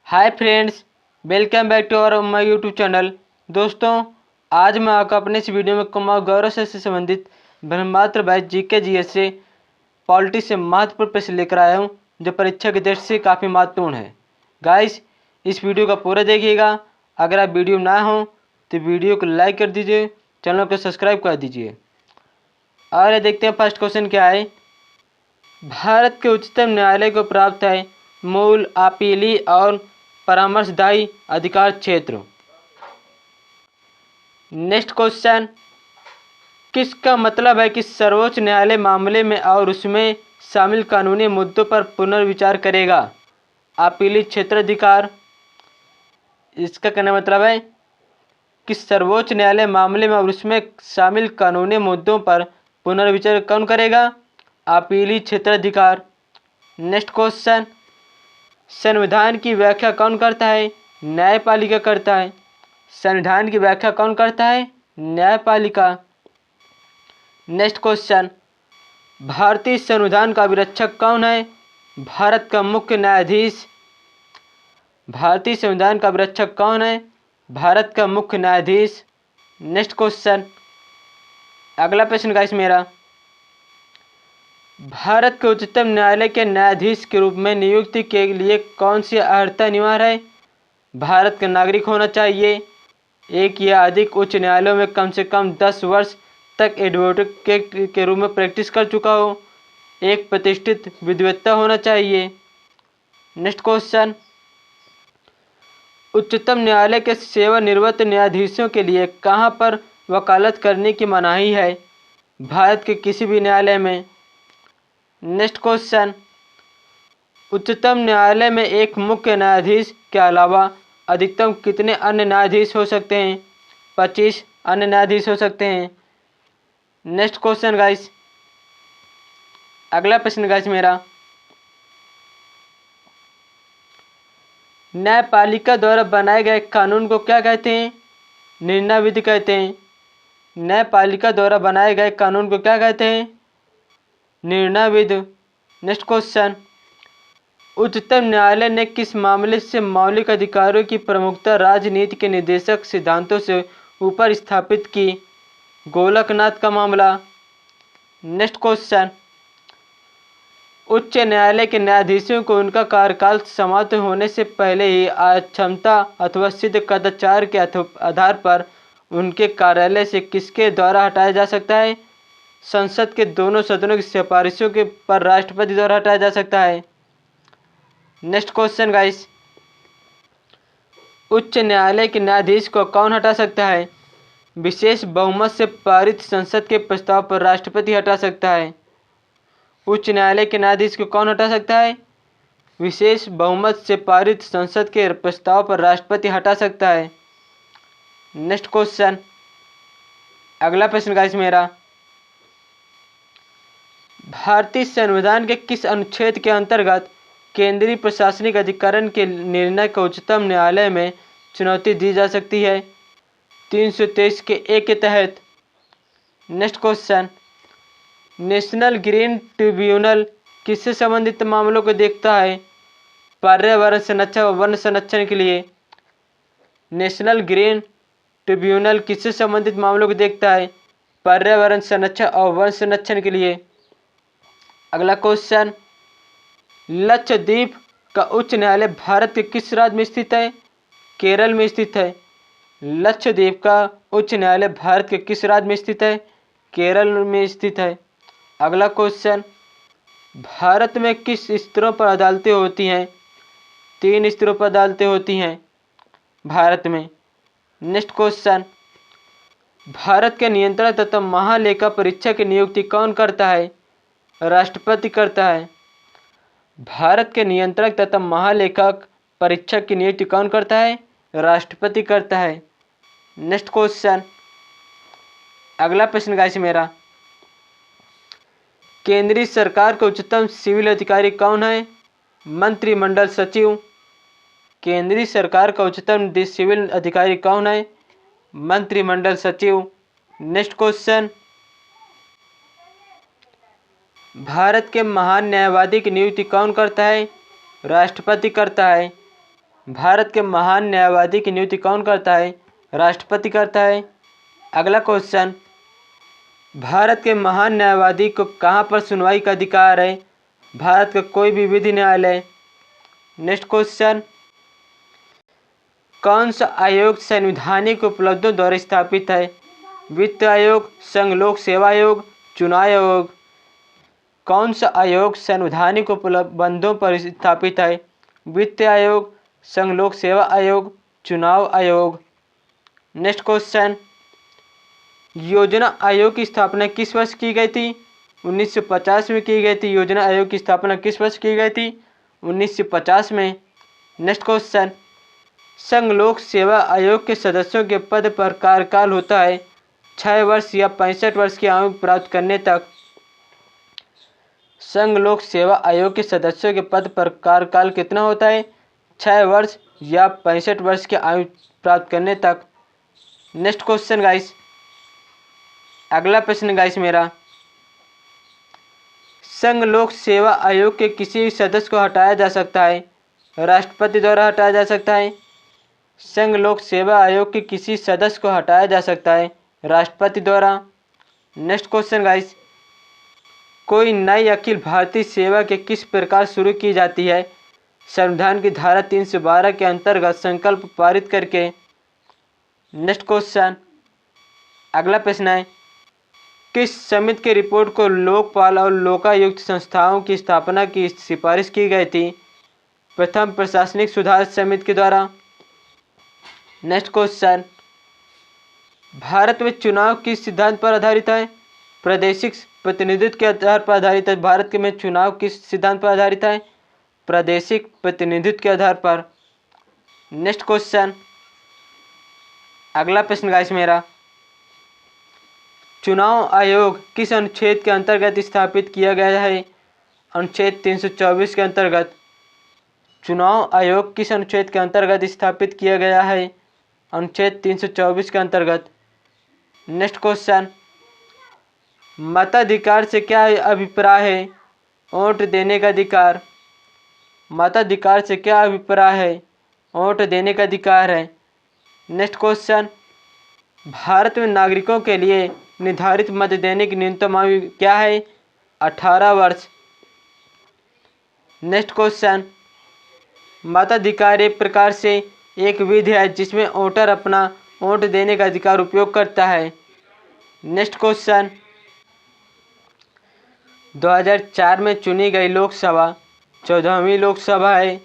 Hi friends, welcome back to our my YouTube channel. दोस्तों, आज मैं आपको अपने इस वीडियो में कुमाऊं गौरव से संबंधित ब्रह्मास्त्र बैच जीके जीएस से पॉलिटी से महत्वपूर्ण प्रश्न लेकर आया हूं, जो परीक्षा की दृष्टि से काफ़ी महत्वपूर्ण है। गाइस, इस वीडियो का पूरा देखिएगा। अगर आप वीडियो ना हो तो वीडियो को लाइक कर दीजिए, चैनल को सब्सक्राइब कर दीजिए। और ये देखते हैं फर्स्ट क्वेश्चन क्या है। भारत के उच्चतम न्यायालय को प्राप्त है मूल, अपीली और परामर्शदायी अधिकार क्षेत्र। नेक्स्ट क्वेश्चन, किसका मतलब है कि सर्वोच्च न्यायालय मामले में और उसमें शामिल कानूनी मुद्दों पर पुनर्विचार करेगा। अपीली क्षेत्राधिकार, इसका कहने का मतलब है कि सर्वोच्च न्यायालय मामले में और उसमें शामिल कानूनी मुद्दों पर पुनर्विचार कौन करेगा? अपीली क्षेत्राधिकार। नेक्स्ट क्वेश्चन, संविधान की व्याख्या कौन करता है? न्यायपालिका करता है। संविधान की व्याख्या कौन करता है? न्यायपालिका। नेक्स्ट क्वेश्चन, भारतीय संविधान का अभिरक्षक कौन है? भारत का मुख्य न्यायाधीश। भारतीय संविधान का अभिरक्षक कौन है? भारत का मुख्य न्यायाधीश। नेक्स्ट क्वेश्चन, अगला प्रश्न गाइस मेरा, भारत के उच्चतम न्यायालय के न्यायाधीश के रूप में नियुक्ति के लिए कौन सी अर्हता अनिवार्य है? भारत का नागरिक होना चाहिए, एक या अधिक उच्च न्यायालयों में कम से कम 10 वर्ष तक एडवोकेट के रूप में प्रैक्टिस कर चुका हो, एक प्रतिष्ठित विद्वता होना चाहिए। नेक्स्ट क्वेश्चन, उच्चतम न्यायालय के सेवानिवृत्त न्यायाधीशों के लिए कहां पर वकालत करने की मनाही है? भारत के किसी भी न्यायालय में। नेक्स्ट क्वेश्चन, उच्चतम न्यायालय में एक मुख्य न्यायाधीश के अलावा अधिकतम कितने अन्य न्यायाधीश हो सकते हैं? 25 अन्य न्यायाधीश हो सकते हैं। नेक्स्ट क्वेश्चन गाइस, अगला प्रश्न गाइस मेरा, न्यायपालिका द्वारा बनाए गए कानून को क्या कहते हैं? निर्णय विधि कहते हैं। न्यायपालिका द्वारा बनाए गए कानून को क्या कहते हैं? निर्णय विधि। नेक्स्ट क्वेश्चन, उच्चतम न्यायालय ने किस मामले से मौलिक अधिकारों की प्रमुखता राजनीति के निर्देशक सिद्धांतों से ऊपर स्थापित की? गोलकनाथ का मामला। नेक्स्ट क्वेश्चन, उच्च न्यायालय के न्यायाधीशों को उनका कार्यकाल समाप्त होने से पहले ही अक्षमता अथवा सिद्ध कदाचार के आधार पर उनके कार्यालय से किसके द्वारा हटाया जा सकता है? संसद के दोनों सदनों की सिफारिशों के पर राष्ट्रपति द्वारा हटाया जा सकता है। नेक्स्ट क्वेश्चन गाइस, उच्च न्यायालय के न्यायाधीश को कौन हटा सकता है? विशेष बहुमत से पारित संसद के प्रस्ताव पर राष्ट्रपति हटा सकता है। उच्च न्यायालय के न्यायाधीश को कौन हटा सकता है? विशेष बहुमत से पारित संसद के प्रस्ताव पर राष्ट्रपति हटा सकता है। नेक्स्ट क्वेश्चन, अगला प्रश्न गाइस मेरा, भारतीय संविधान के किस अनुच्छेद के अंतर्गत केंद्रीय प्रशासनिक अधिकरण के निर्णय को उच्चतम न्यायालय में चुनौती दी जा सकती है? 323 के ए के तहत। Next question, national green tribunal किससे संबंधित मामलों को देखता है? पर्यावरण संरक्षण और वन संरक्षण के लिए। नेशनल ग्रीन ट्रिब्यूनल किससे संबंधित मामलों को देखता है? पर्यावरण संरक्षण और वन संरक्षण के लिए। अगला क्वेश्चन, लक्षद्वीप का उच्च न्यायालय भारत के किस राज्य में स्थित है? केरल में स्थित है। लक्षद्वीप का उच्च न्यायालय भारत के किस राज्य में स्थित है? केरल में स्थित है। अगला क्वेश्चन, भारत में किस स्तरों पर अदालतें होती हैं? 3 स्तरों पर अदालतें होती हैं भारत में। नेक्स्ट क्वेश्चन, भारत के नियंत्रक तथा महालेखा परीक्षक की नियुक्ति कौन करता है? राष्ट्रपति करता है। भारत के नियंत्रक तथा महालेखक परीक्षक की नियुक्ति कौन करता है? राष्ट्रपति करता है। नेक्स्ट क्वेश्चन, अगला प्रश्न गाइस मेरा, केंद्रीय सरकार का उच्चतम सिविल अधिकारी कौन है? मंत्रिमंडल सचिव। केंद्रीय सरकार का उच्चतम सिविल अधिकारी कौन है? मंत्रिमंडल सचिव। नेक्स्ट क्वेश्चन, भारत के महान न्यायवादी की नियुक्ति कौन करता है? राष्ट्रपति करता है। भारत के महान न्यायवादी की नियुक्ति कौन करता है? राष्ट्रपति करता है। अगला क्वेश्चन, भारत के महान न्यायवादी को कहाँ पर सुनवाई का अधिकार है? भारत का कोई भी विधि न्यायालय। नेक्स्ट क्वेश्चन, कौन सा आयोग संवैधानिक उपलब्धियों द्वारा स्थापित है? वित्त आयोग, संघ लोक सेवा आयोग, चुनाव आयोग। कौन सा आयोग संवैधानिक उपलब्धियों पर स्थापित है? वित्त आयोग, संघ लोक सेवा आयोग, चुनाव आयोग। नेक्स्ट क्वेश्चन, योजना आयोग की स्थापना किस वर्ष की गई थी? 1950 में की गई थी। योजना आयोग की स्थापना किस वर्ष की गई थी? 1950 में। नेक्स्ट क्वेश्चन, संघ लोक सेवा आयोग के सदस्यों के पद पर कार्यकाल होता है 6 वर्ष या 65 वर्ष की आयु प्राप्त करने तक। संघ लोक सेवा आयोग के सदस्यों के पद पर कार्यकाल कितना होता है? 6 वर्ष या 65 वर्ष की आयु प्राप्त करने तक। नेक्स्ट क्वेश्चन गाइस, अगला प्रश्न गाइस मेरा, संघ लोक सेवा आयोग के किसी सदस्य को हटाया जा सकता है? राष्ट्रपति द्वारा हटाया जा सकता है। संघ लोक सेवा आयोग के किसी सदस्य को हटाया जा सकता है? राष्ट्रपति द्वारा। नेक्स्ट क्वेश्चन गाइस, कोई नई अखिल भारतीय सेवा के किस प्रकार शुरू की जाती है? संविधान की धारा 312 के अंतर्गत संकल्प पारित करके। नेक्स्ट क्वेश्चन, अगला प्रश्न है, किस समिति की रिपोर्ट को लोकपाल और लोकायुक्त संस्थाओं की स्थापना की सिफारिश की गई थी? प्रथम प्रशासनिक सुधार समिति के द्वारा। नेक्स्ट क्वेश्चन, भारत में चुनाव किस सिद्धांत पर आधारित है? प्रादेशिक प्रतिनिधित्व के आधार पर आधारित है। भारत में चुनाव किस सिद्धांत पर आधारित है? प्रादेशिक प्रतिनिधित्व के आधार पर। नेक्स्ट क्वेश्चन, अगला प्रश्न गाइस मेरा, चुनाव आयोग किस अनुच्छेद के अंतर्गत स्थापित किया गया है? अनुच्छेद 324 के अंतर्गत। चुनाव आयोग किस अनुच्छेद के अंतर्गत स्थापित किया गया है? अनुच्छेद 324 के अंतर्गत। नेक्स्ट क्वेश्चन, मताधिकार से क्या अभिप्राय है? वोट देने का अधिकार। मताधिकार से क्या अभिप्राय है? वोट देने का अधिकार है। नेक्स्ट क्वेश्चन, भारत में नागरिकों के लिए निर्धारित मत देने की न्यूनतम आयु क्या है? 18 वर्ष। नेक्स्ट क्वेश्चन, मताधिकार एक प्रकार से एक विधि है जिसमें वोटर अपना वोट देने का अधिकार उपयोग करता है। नेक्स्ट क्वेश्चन, 2004 में चुनी गई लोकसभा 14वीं लोकसभा है।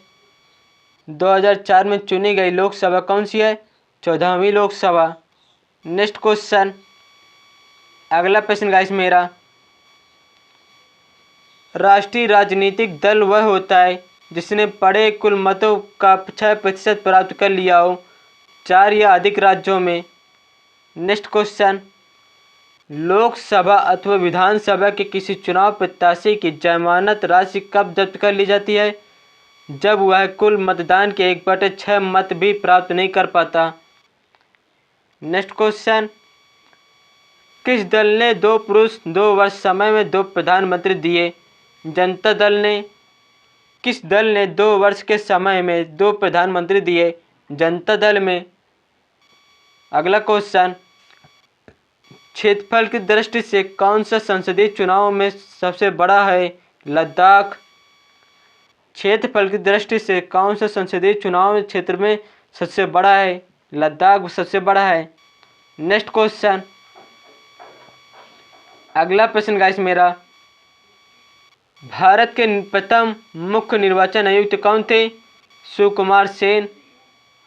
2004 में चुनी गई लोकसभा कौन सी है? 14वीं लोकसभा। नेक्स्ट क्वेश्चन, अगला प्रश्न गाइस मेरा, राष्ट्रीय राजनीतिक दल वह होता है जिसने पड़े कुल मतों का 6% प्राप्त कर लिया हो 4 या अधिक राज्यों में। नेक्स्ट क्वेश्चन, लोकसभा अथवा विधानसभा के किसी चुनाव प्रत्याशी की जमानत राशि कब जब्त कर ली जाती है? जब वह कुल मतदान के 1/6 मत भी प्राप्त नहीं कर पाता। नेक्स्ट क्वेश्चन, किस दल ने 2 पुरुष 2 वर्ष समय में 2 प्रधानमंत्री दिए? जनता दल ने। किस दल ने 2 वर्ष के समय में 2 प्रधानमंत्री दिए? जनता दल में। अगला क्वेश्चन, क्षेत्रफल की दृष्टि से कौन सा संसदीय चुनाव में सबसे बड़ा है? लद्दाख। क्षेत्रफल की दृष्टि से कौन सा संसदीय चुनाव क्षेत्र में सबसे बड़ा है? लद्दाख सबसे बड़ा है। नेक्स्ट क्वेश्चन, अगला प्रश्न गाइस मेरा, भारत के प्रथम मुख्य निर्वाचन आयुक्त कौन थे? सुकुमार सेन।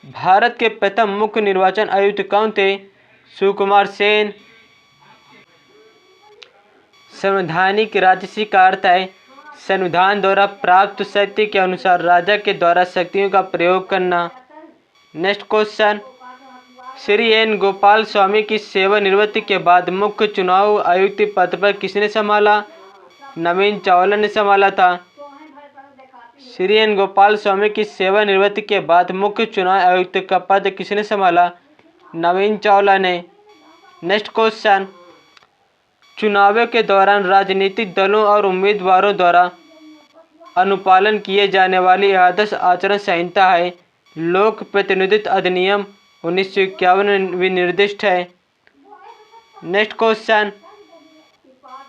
भारत के प्रथम मुख्य निर्वाचन आयुक्त कौन थे? सुकुमार सेन। संवैधानिक राजसी का अर्थ है संविधान द्वारा प्राप्त शक्ति के अनुसार राजा के द्वारा शक्तियों का प्रयोग करना। Next question, Shri N Gopal Swami की सेवानिवृत्ति के बाद मुख्य चुनाव आयुक्त पद पर किसने संभाला? नवीन चावला ने संभाला था। श्री एन गोपाल स्वामी की सेवानिवृत्ति के बाद मुख्य चुनाव आयुक्त का पद किसने संभाला? नवीन चावला ने। नेक्स्ट क्वेश्चन, चुनावों के दौरान राजनीतिक दलों और उम्मीदवारों द्वारा अनुपालन किए जाने वाली आदर्श आचरण संहिता है लोक प्रतिनिधित्व अधिनियम 1951 भी निर्दिष्ट है। नेक्स्ट क्वेश्चन,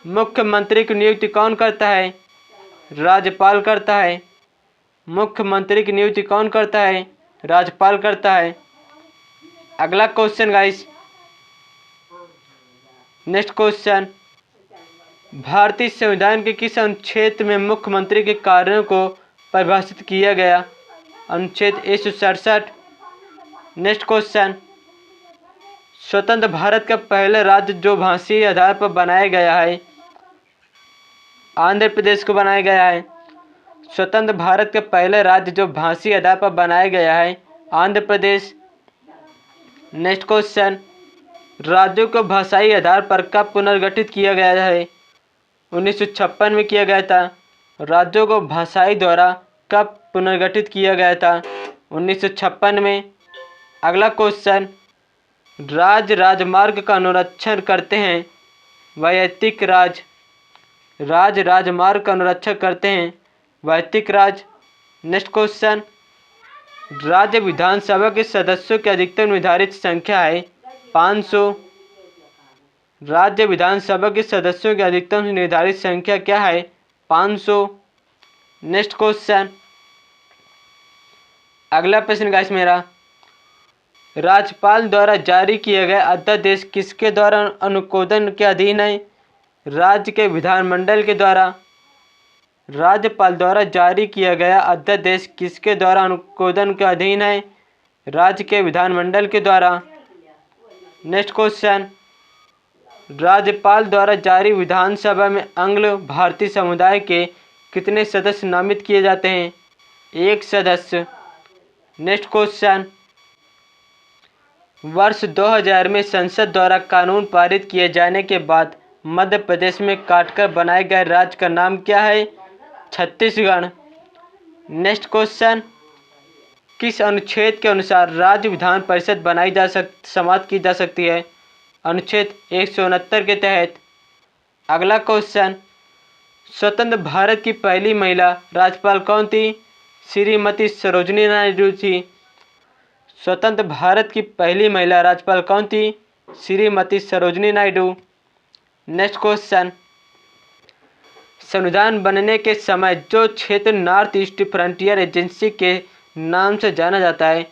मुख्यमंत्री की नियुक्ति कौन करता है? राज्यपाल करता है। मुख्यमंत्री की नियुक्ति कौन करता है? राज्यपाल करता है। अगला क्वेश्चन गाइस, नेक्स्ट क्वेश्चन, भारतीय संविधान के किस अनुच्छेद में मुख्यमंत्री के कार्यों को परिभाषित किया गया? अनुच्छेद 167। नेक्स्ट क्वेश्चन, स्वतंत्र भारत का पहला राज्य जो भाषाई आधार पर बनाया गया है, आंध्र प्रदेश को बनाया गया है। स्वतंत्र भारत का पहला राज्य जो भाषाई आधार पर बनाया गया है, आंध्र प्रदेश। नेक्स्ट क्वेश्चन, राज्यों को भाषाई आधार पर कब पुनर्गठित किया गया है? 1956 में किया गया था। राज्यों को भाषाई द्वारा कब पुनर्गठित किया गया था? 1956 में। अगला क्वेश्चन, राज्य राजमार्ग का अनुरक्षण करते हैं वैयक्तिक राज्य। राज्य राजमार्ग का अनुरक्षण करते हैं वैयक्तिक राज्य। नेक्स्ट क्वेश्चन, राज्य विधानसभा के सदस्यों की अधिकतम निर्धारित संख्या है 500। राज्य विधानसभा के सदस्यों की अधिकतम निर्धारित संख्या क्या है? 500। नेक्स्ट क्वेश्चन, अगला प्रश्न गाइस मेरा, राज्यपाल द्वारा जारी किए गए अध्यादेश किसके द्वारा अनुमोदन के अधीन है? राज्य के विधानमंडल के द्वारा। राज्यपाल द्वारा जारी किया गया अध्यादेश किसके द्वारा अनुमोदन के अधीन है? राज्य के विधानमंडल के द्वारा। नेक्स्ट क्वेश्चन, राज्यपाल द्वारा जारी विधानसभा में आंग्ल भारतीय समुदाय के कितने सदस्य नामित किए जाते हैं? 1 सदस्य। नेक्स्ट क्वेश्चन, वर्ष 2000 में संसद द्वारा कानून पारित किए जाने के बाद मध्य प्रदेश में काटकर बनाए गए राज्य का नाम क्या है? छत्तीसगढ़। नेक्स्ट क्वेश्चन, किस अनुच्छेद के अनुसार राज्य विधान परिषद समाप्त की जा सकती है? अनुच्छेद 169 के तहत। अगला क्वेश्चन, स्वतंत्र भारत की पहली महिला राज्यपाल कौन थी? श्रीमती सरोजिनी नायडू थी। स्वतंत्र भारत की पहली महिला राज्यपाल कौन थी? श्रीमती सरोजिनी नायडू। नेक्स्ट क्वेश्चन, संविधान बनने के समय जो क्षेत्र नॉर्थ ईस्ट फ्रंटियर एजेंसी के नाम से जाना जाता है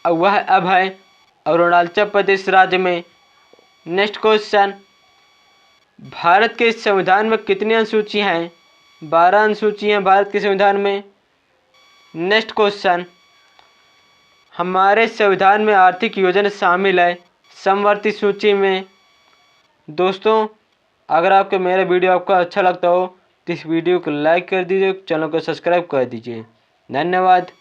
वह अब है अरुणाचल प्रदेश राज्य में। नेक्स्ट क्वेश्चन, भारत के संविधान में कितनी अनुसूचियां हैं? 12 अनुसूचियां हैं भारत के संविधान में। नेक्स्ट क्वेश्चन, हमारे संविधान में आर्थिक योजना शामिल है समवर्ती सूची में। दोस्तों, अगर आपको मेरा वीडियो अच्छा लगता हो तो इस वीडियो को लाइक कर दीजिए, चैनल को सब्सक्राइब कर दीजिए। धन्यवाद।